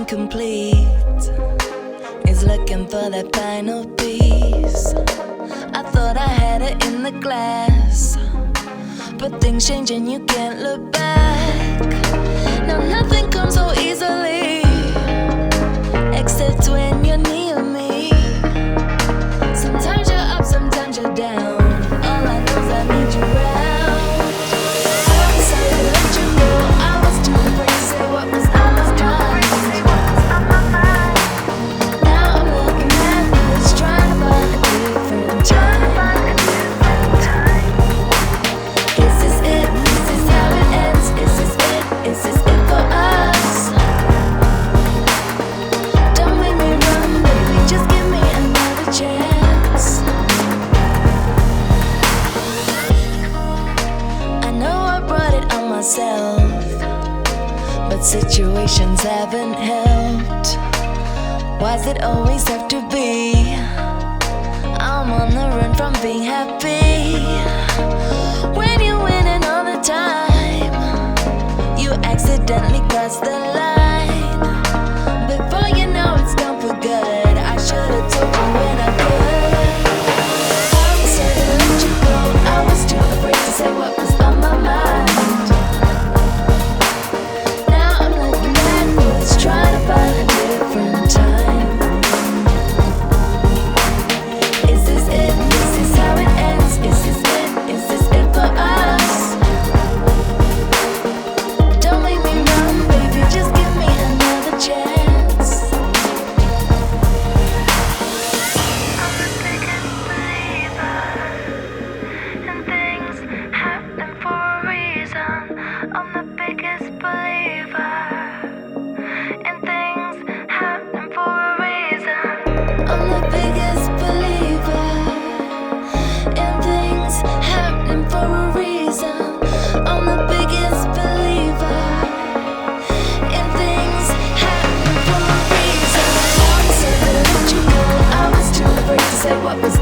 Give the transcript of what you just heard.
incomplete is looking for that final piece. I thought I had it in the glass, but things change and you can't look back. Now nothing comes so easily, except when you're near me. Sometimes you're up, sometimes you're down. All I know is I need you round. I decided to let you go. I was too afraid to say what was on my mind. Now I'm looking backwards, trying to find a different time. Is this it? Is this how it ends? Is this it? Is this it for us? Don't make me run, baby, just give me another chance. I know I brought it on myself, but situations haven't helped. Why's it always have to be? I'm on the run from being happy. When you're winning all the time, you accidentally cross the line. Before you know it's gone for good, I should've told you when I could. I said to let you go, I was too afraid to say what was on my mind. Now I'm looking backwards, trying to find a different time. Is this it? Is this how it ends? Is this it? Is this it for us? Don't make me run, baby, just give me another chance. I'm the biggest believer, and things happen for a reason. I'm the biggest believer, and things happen for a reason. I'm the biggest believer in things happening for a reason. I'm the biggest believer in things happening for a reason. I said to let you go, I was too afraid to say what was